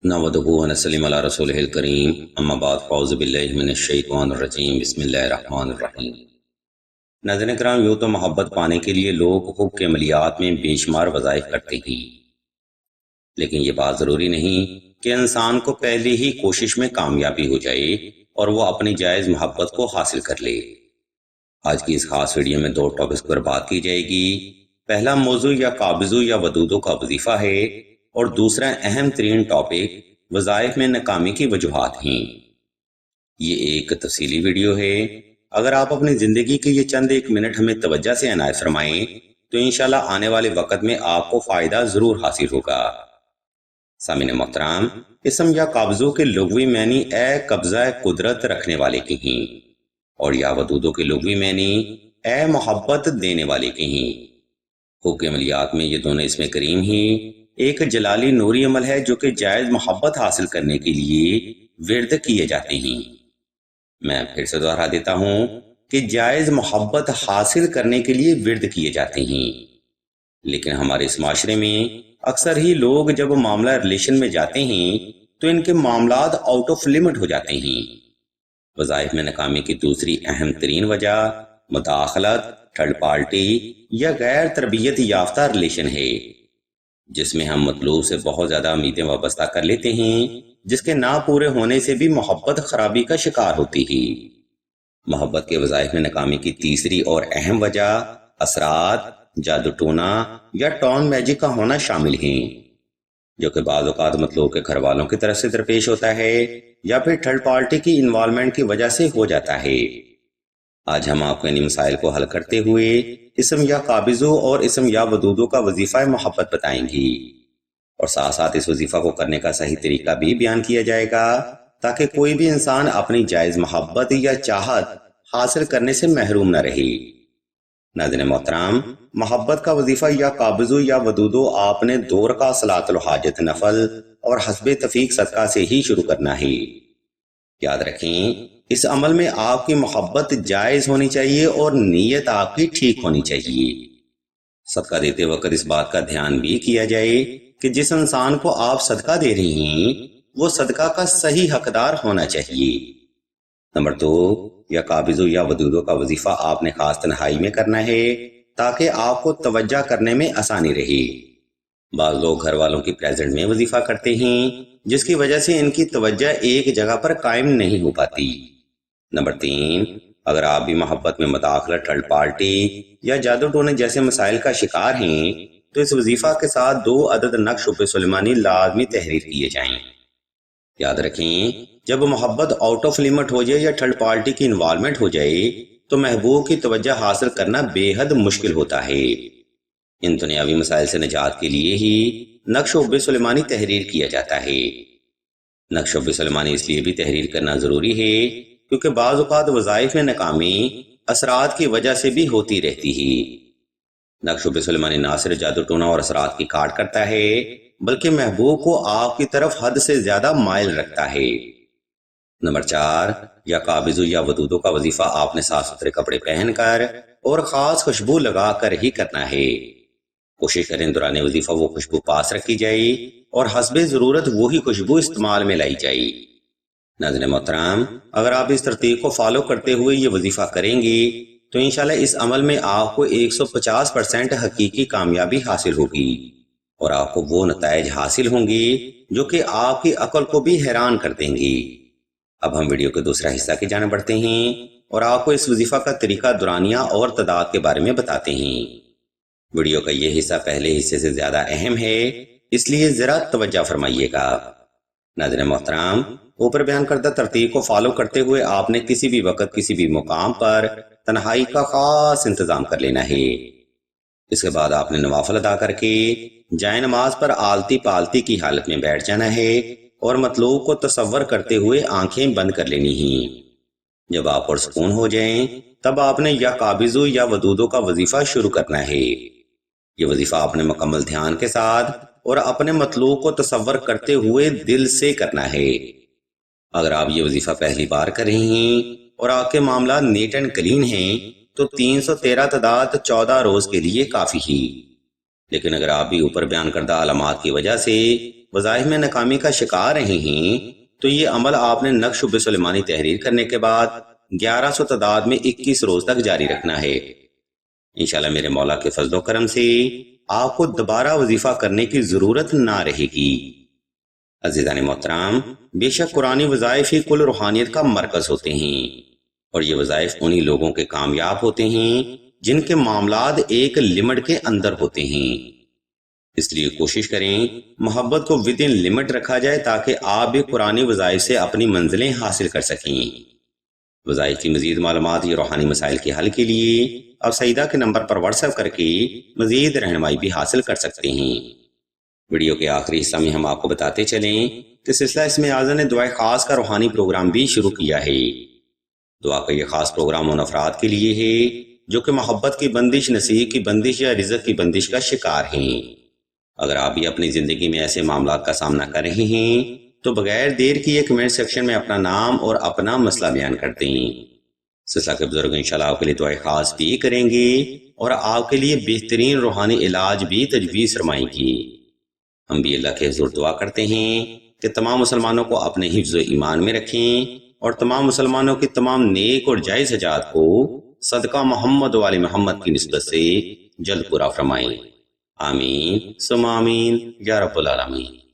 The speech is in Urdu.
نحمدہ و نصلی علی رسولہ الکریم اما بعد فاعوذ باللہ من الشیطان الرجیم بسم اللہ الرحمن الرحیم۔ ناظرین کرام، یوں تو محبت پانے کے لیے لوگ حب کے عملیات میں بے شمار وظائف کرتے ہیں، لیکن یہ بات ضروری نہیں کہ انسان کو پہلی ہی کوشش میں کامیابی ہو جائے اور وہ اپنی جائز محبت کو حاصل کر لے۔ آج کی اس خاص ویڈیو میں 2 ٹاپکس پر بات کی جائے گی۔ پہلا موضوع یا قابضوں یا ودودوں کا وظیفہ ہے، اور دوسرا اہم ترین ٹاپک وظائف میں ناکامی کی وجوہات ہیں۔ یہ ایک تفصیلی ویڈیو ہے، اگر آپ اپنی زندگی کے یہ چند ایک منٹ ہمیں توجہ سے عنایت فرمائیں تو انشاءاللہ آنے والے وقت میں آپ کو فائدہ ضرور حاصل ہوگا۔ سامعین محترم، اسم یا قابضوں کے لغوی معنی اے قبضہ قدرت رکھنے والے کے ہیں، اور یا ودودوں کے لغوی معنی اے محبت دینے والے کے ہیں۔ حب کے عملیات میں یہ دونوں اسم کریم ہیں۔ ایک جلالی نوری عمل ہے جو کہ جائز محبت حاصل کرنے کے لیے ورد کیے جاتے ہیں۔ میں پھر سے دہرا دیتا ہوں کہ جائز محبت حاصل کرنے کے لیے ورد کیے جاتے ہیں، لیکن ہمارے اس معاشرے میں اکثر ہی لوگ جب معاملہ ریلیشن میں جاتے ہیں تو ان کے معاملات آؤٹ آف لمٹ ہو جاتے ہیں۔ وظائف میں ناکامی کی دوسری اہم ترین وجہ مداخلت، تھرڈ پارٹی یا غیر تربیت یافتہ ریلیشن ہے، جس میں ہم مطلوب سے بہت زیادہ امیدیں وابستہ کر لیتے ہیں، جس کے نہ پورے ہونے سے بھی محبت خرابی کا شکار ہوتی ہے۔ محبت کے وظائف میں ناکامی کی تیسری اور اہم وجہ اثرات، جادو ٹونا یا ٹون میجک کا ہونا شامل ہیں، جو کہ بعض اوقات مطلوب کے گھر والوں کی طرف سے درپیش ہوتا ہے یا پھر تھرڈ پارٹی کی انوالومنٹ کی وجہ سے ہو جاتا ہے۔ آج ہم آپ کو انہی مسائل کو حل کرتے ہوئے اسم یا قابضوں اور اسم یا ودودوں کا وظیفہ محبت بتائیں گی، اور ساتھ ساتھ اس وظیفہ کو کرنے کا صحیح طریقہ بھی بیان کیا جائے گا تاکہ کوئی بھی انسان اپنی جائز محبت یا چاہت حاصل کرنے سے محروم نہ رہے۔ ناظرین محترم، محبت کا وظیفہ یا قابضوں یا ودودوں آپ نے 2 رکعت صلاۃ الحاجت نفل اور حسب تفیق صدقہ سے ہی شروع کرنا ہے۔ یاد رکھیں، اس عمل میں آپ کی محبت جائز ہونی چاہیے اور نیت آپ کی ٹھیک ہونی چاہیے۔ صدقہ دیتے وقت اس بات کا دھیان بھی کیا جائے کہ جس انسان کو آپ صدقہ دے رہی ہیں وہ صدقہ کا صحیح حقدار ہونا چاہیے۔ نمبر 2، یا قابضوں یا ودودوں کا وظیفہ آپ نے خاص تنہائی میں کرنا ہے تاکہ آپ کو توجہ کرنے میں آسانی رہے۔ بعض لوگ گھر والوں کی پریزنٹ میں وظیفہ کرتے ہیں، جس کی وجہ سے ان کی توجہ ایک جگہ پر قائم نہیں ہو پاتی۔ نمبر 3، اگر آپ بھی محبت میں مداخلت، تھرڈ پارٹی یا جادو ٹونے جیسے مسائل کا شکار ہیں تو اس وظیفہ کے ساتھ 2 عدد نقش حب سلیمانی لازمی تحریر کیے جائیں۔ یاد رکھیں، جب محبت آؤٹ آف لمٹ ہو جائے یا تھرڈ پارٹی کی انوالومنٹ ہو جائے تو محبوب کی توجہ حاصل کرنا بے حد مشکل ہوتا ہے۔ ان دنیاوی مسائل سے نجات کے لیے ہی نقش حب سلیمانی تحریر کیا جاتا ہے۔ نقش حب سلیمانی اس لیے بھی تحریر کرنا ضروری ہے کیونکہ بعض اوقات وظائف میں ناکامی اثرات کی وجہ سے بھی ہوتی رہتی ہے۔ نقش حب سلیمانی نہ صرف جادو ٹونا اور اثرات کی کاٹ کرتا ہے بلکہ محبوب کو آپ کی طرف حد سے زیادہ مائل رکھتا ہے۔ نمبر 4، یا قابضوں یا ودودوں کا وظیفہ آپ نے صاف ستھرے کپڑے پہن کر اور خاص خوشبو لگا کر ہی کرنا ہے۔ کوشش کریں دوران وظیفہ وہ خوشبو پاس رکھی جائے اور حسب ضرورت وہی خوشبو استعمال میں لائی جائے۔ ناظرین محترم، اگر آپ اس ترتیب کو فالو کرتے ہوئے یہ وظیفہ کریں گے تو انشاءاللہ اس عمل میں آپ کو 150% حقیقی کامیابی حاصل ہوگی، اور آپ کو وہ نتائج حاصل ہوں گے جو کہ آپ کی عقل کو بھی حیران کر دیں گی۔ اب ہم ویڈیو کے دوسرا حصہ کی جانب بڑھتے ہیں اور آپ کو اس وظیفہ کا طریقہ دورانیہ اور تعداد کے بارے میں بتاتے ہیں۔ ویڈیو کا یہ حصہ پہلے حصے سے زیادہ اہم ہے، اس لیے ذرا توجہ فرمائیے گا۔ ناظرین محترم، اوپر بیان کردہ ترتیب کو فالو کرتے ہوئے آپ نے کسی بھی وقت کسی بھی مقام پر تنہائی کا خاص انتظام کر لینا ہے۔ اس کے بعد آپ نے نوافل ادا کر کے جائے نماز پر آلتی پالتی کی حالت میں بیٹھ جانا ہے اور مطلوب کو تصور کرتے ہوئے آنکھیں بند کر لینی ہیں۔ جب آپ پرسکون ہو جائیں تب آپ نے یا قابضوں یا ودودوں کا وظیفہ شروع کرنا ہے۔ یہ وظیفہ آپ نے مکمل دھیان کے ساتھ اور اپنے مطلوب کو تصور کرتے ہوئے دل سے کرنا ہے۔ اگر آپ یہ وظیفہ پہلی بار کر رہی ہیں اور آپ کے معاملات نیٹ اینڈ کلین ہیں تو 313 تعداد 14 روز کے لیے کافی ہی، لیکن اگر آپ بھی اوپر بیان کردہ علامات کی وجہ سے وظائف میں ناکامی کا شکار رہے ہیں تو یہ عمل آپ نے نقش و سلیمانی تحریر کرنے کے بعد 1100 تعداد میں 21 روز تک جاری رکھنا ہے۔ انشاءاللہ میرے مولا کے فضل و کرم سے آپ کو دوبارہ وظیفہ کرنے کی ضرورت نہ رہے گی۔ عزیزان محترم، بے شک قرآنی وظائف ہی کل روحانیت کا مرکز ہوتے ہیں، اور یہ وظائف انہی لوگوں کے کامیاب ہوتے ہیں جن کے معاملات ایک لمٹ کے اندر ہوتے ہیں۔ اس لیے کوشش کریں محبت کو ودن لمٹ رکھا جائے تاکہ آپ بھی قرآنی وظائف سے اپنی منزلیں حاصل کر سکیں۔ وظائف کی مزید معلومات یا روحانی مسائل کے حل کے لیے آپ سعیدہ کے نمبر پر واٹس ایپ کر کے مزید رہنمائی بھی حاصل کر سکتے ہیں۔ ویڈیو کے آخری حصہ میں ہم آپ کو بتاتے چلیں کہ سلسلہ اسم اعظم نے دعائے خاص کا روحانی پروگرام بھی شروع کیا ہے۔ دعا کا یہ خاص پروگرام ان افراد کے لیے ہے جو کہ محبت کی بندش، نصیب کی بندش یا رزق کی بندش کا شکار ہیں۔ اگر آپ بھی اپنی زندگی میں ایسے معاملات کا سامنا کر رہے ہیں تو بغیر دیر کیے کمنٹ سیکشن میں اپنا نام اور اپنا مسئلہ بیان کرتے ہیں۔ سلسلہ کے بزرگ انشاءاللہ آپ کے لیے دعائے خاص بھی کریں گے اور آپ کے لیے بہترین روحانی علاج بھی تجویز فرمائیں گی۔ ہم بھی اللہ کے حضور دعا کرتے ہیں کہ تمام مسلمانوں کو اپنے حفظ و ایمان میں رکھیں اور تمام مسلمانوں کی تمام نیک اور جائز حاجات کو صدقہ محمد و آل محمد کی نسبت سے جلد پورا فرمائیں۔ آمین ثم آمین یا رب العالمین۔